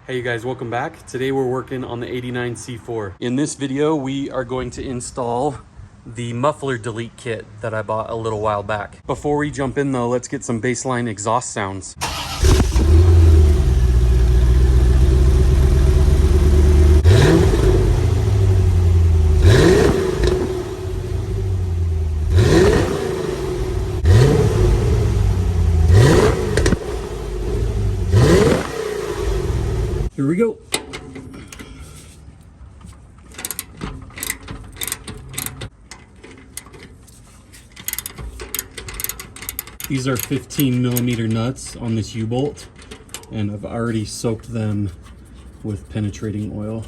Hey you guys, welcome back. Today we're working on the 89 C4. In this video, we are going to install the muffler delete kit that I bought a little while back. Before we jump in though, let's get some baseline exhaust sounds. Here we go. These are 15mm nuts on this U-bolt, and I've already soaked them with penetrating oil.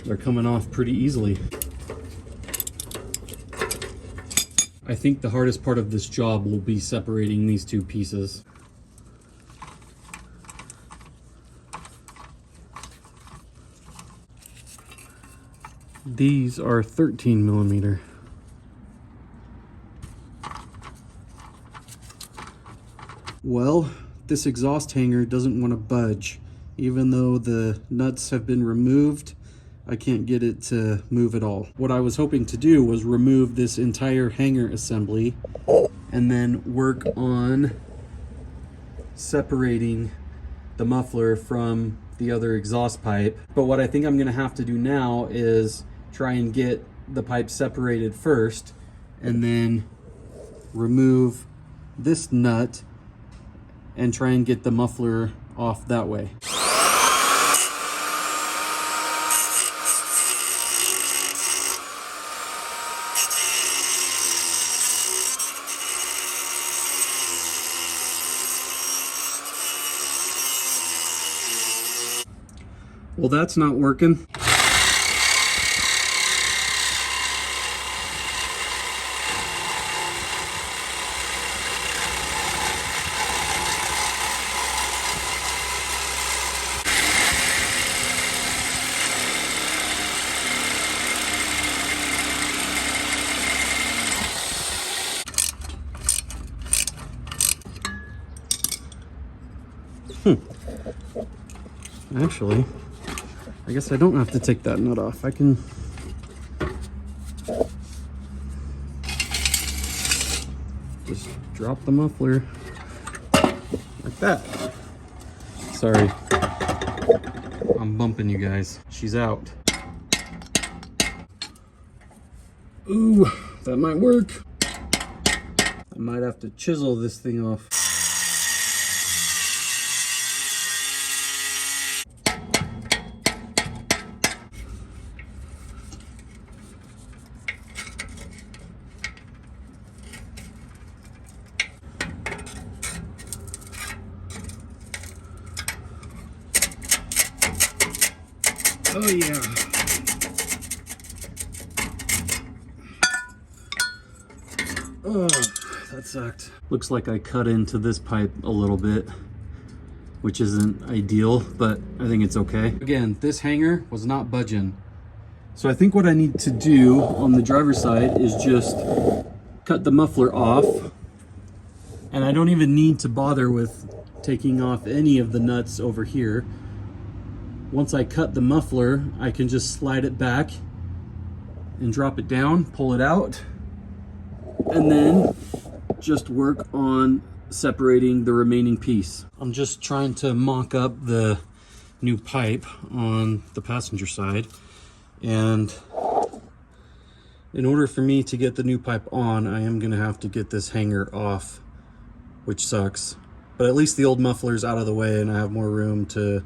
They're coming off pretty easily. I think the hardest part of this job will be separating these two pieces. These are 13mm. Well, this exhaust hanger doesn't want to budge. Even though the nuts have been removed, I can't get it to move at all. What I was hoping to do was remove this entire hanger assembly and then work on separating the muffler from the other exhaust pipe. But what I think I'm gonna have to do now is try and get the pipe separated first and then remove this nut and try and get the muffler off that way. Well, that's not working. Actually, I guess I don't have to take that nut off. I can just drop the muffler like that. Sorry, I'm bumping you guys. She's out. Ooh, that might work. I might have to chisel this thing off. Oh yeah. Oh, that sucked. Looks like I cut into this pipe a little bit, which isn't ideal, but I think it's okay. Again, this hanger was not budging. So I think what I need to do on the driver's side is just cut the muffler off. And I don't even need to bother with taking off any of the nuts over here. Once I cut the muffler, I can just slide it back and drop it down, pull it out, and then just work on separating the remaining piece. I'm just trying to mock up the new pipe on the passenger side, and in order for me to get the new pipe on, I am gonna have to get this hanger off, which sucks. But at least the old muffler's out of the way and I have more room to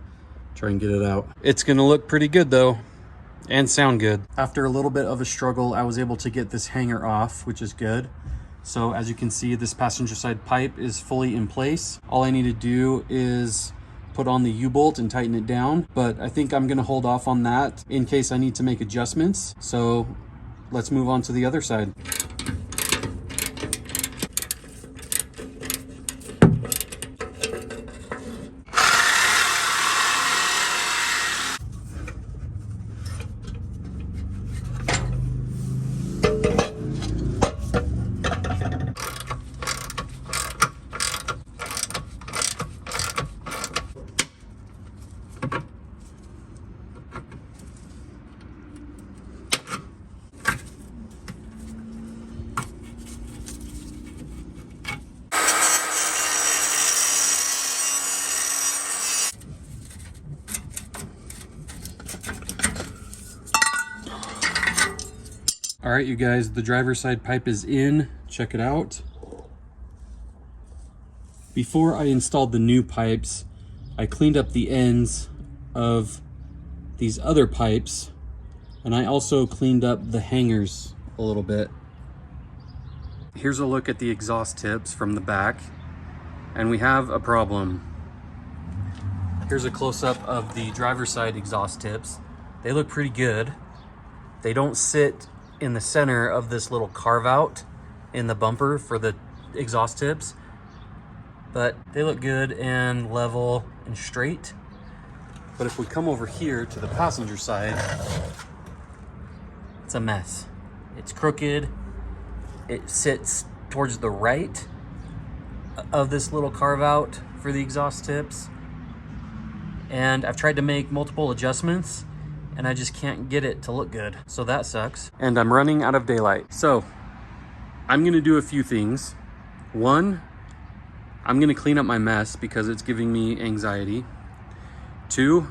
try and get it out. It's gonna look pretty good though, and sound good. After a little bit of a struggle, I was able to get this hanger off, which is good. So as you can see, this passenger side pipe is fully in place. All I need to do is put on the U-bolt and tighten it down, but I think I'm gonna hold off on that in case I need to make adjustments. So let's move on to the other side. All right, you guys, the driver's side pipe is in. Check it out. Before I installed the new pipes, I cleaned up the ends of these other pipes, and I also cleaned up the hangers a little bit. Here's a look at the exhaust tips from the back, and we have a problem. Here's a close-up of the driver's side exhaust tips. They look pretty good. They don't sit in the center of this little carve out in the bumper for the exhaust tips, but they look good and level and straight. But if we come over here to the passenger side, it's a mess. It's crooked. It sits towards the right of this little carve out for the exhaust tips. And I've tried to make multiple adjustments and I just can't get it to look good. So that sucks. And I'm running out of daylight. So I'm gonna do a few things. One, I'm gonna clean up my mess because it's giving me anxiety. Two,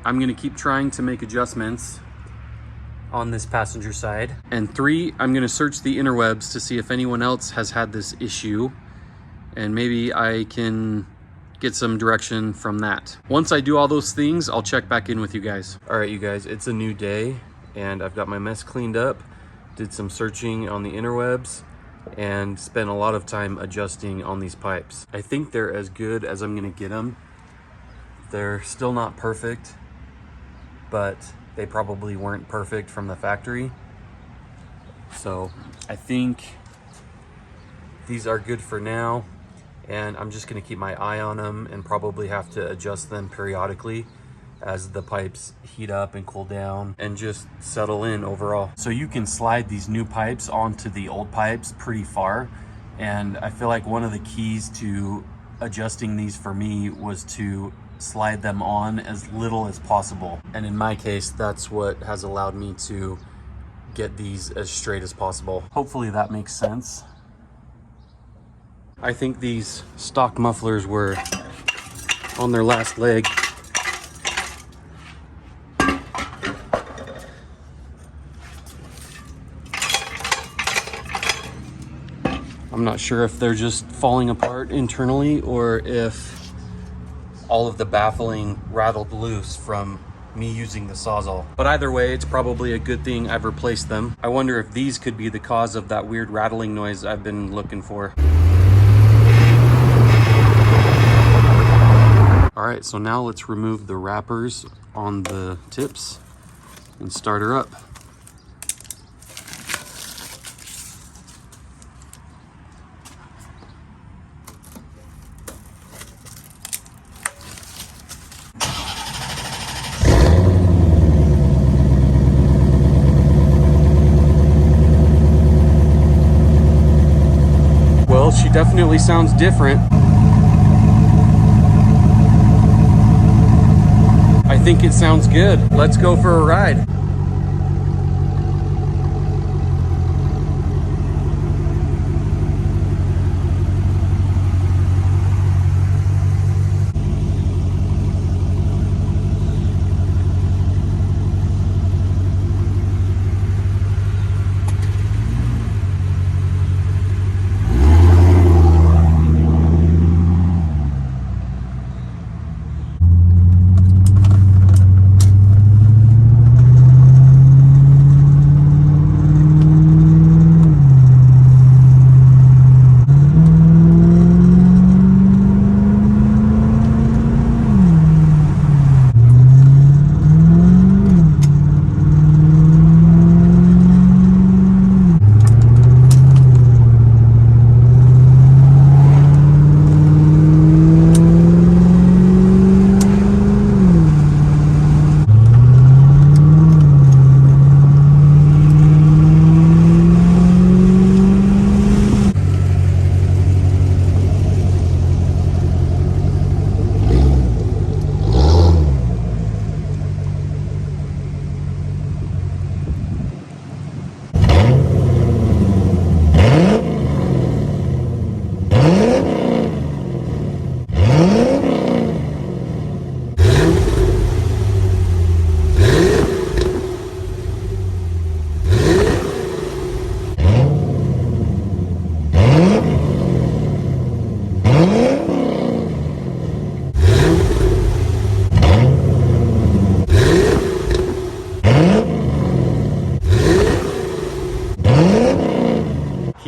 I'm gonna keep trying to make adjustments on this passenger side. And three, I'm gonna search the interwebs to see if anyone else has had this issue, and maybe I can get some direction from that. Once I do all those things, I'll check back in with you guys. All right, you guys, it's a new day and I've got my mess cleaned up, did some searching on the interwebs, and spent a lot of time adjusting on these pipes. I think they're as good as I'm gonna get them. They're still not perfect, but they probably weren't perfect from the factory. So I think these are good for now, and I'm just gonna keep my eye on them and probably have to adjust them periodically as the pipes heat up and cool down and just settle in overall. So you can slide these new pipes onto the old pipes pretty far, and I feel like one of the keys to adjusting these for me was to slide them on as little as possible. And in my case, that's what has allowed me to get these as straight as possible. Hopefully that makes sense. I think these stock mufflers were on their last leg. I'm not sure if they're just falling apart internally or if all of the baffling rattled loose from me using the Sawzall. But either way, it's probably a good thing I've replaced them. I wonder if these could be the cause of that weird rattling noise I've been looking for. All right, so now let's remove the wrappers on the tips and start her up. Well, she definitely sounds different. I think it sounds good. Let's go for a ride.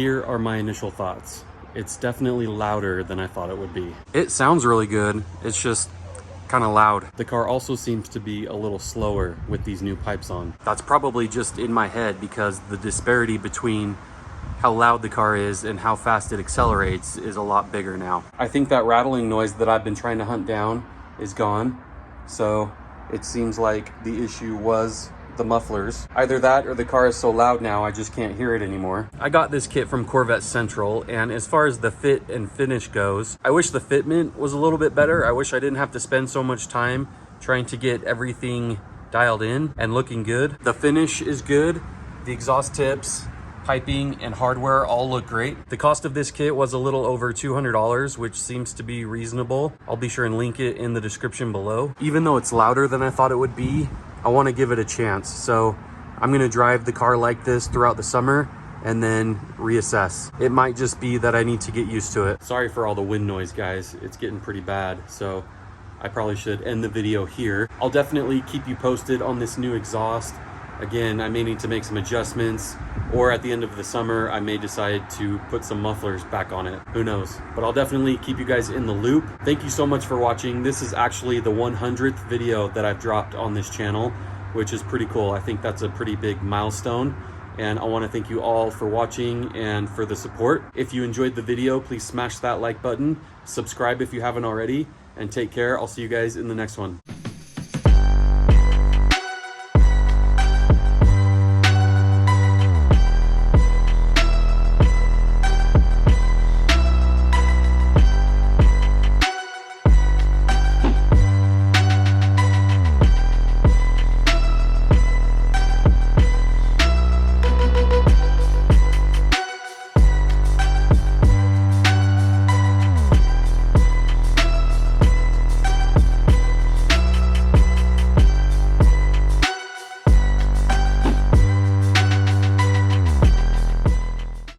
here are my initial thoughts. It's definitely louder than I thought it would be. It sounds really good. It's just kind of loud. The car also seems to be a little slower with these new pipes on. That's probably just in my head because the disparity between how loud the car is and how fast it accelerates is a lot bigger now. I think that rattling noise that I've been trying to hunt down is gone. So it seems like the issue was the mufflers. Either that or the car is so loud now I just can't hear it anymore. I got this kit from Corvette Central, and as far as the fit and finish goes, I wish the fitment was a little bit better. I wish I didn't have to spend so much time trying to get everything dialed in and looking good. The finish is good. The exhaust tips, piping, and hardware all look great. The cost of this kit was a little over $200, which seems to be reasonable. I'll be sure and link it in the description below. Even though it's louder than I thought it would be, I want to give it a chance. So I'm going to drive the car like this throughout the summer and then reassess. It might just be that I need to get used to it. Sorry for all the wind noise, guys. It's getting pretty bad. So I probably should end the video here. I'll definitely keep you posted on this new exhaust. Again, I may need to make some adjustments, or at the end of the summer, I may decide to put some mufflers back on it. Who knows? But I'll definitely keep you guys in the loop. Thank you so much for watching. This is actually the 100th video that I've dropped on this channel, which is pretty cool. I think that's a pretty big milestone. And I want to thank you all for watching and for the support. If you enjoyed the video, please smash that like button, subscribe if you haven't already, and take care. I'll see you guys in the next one.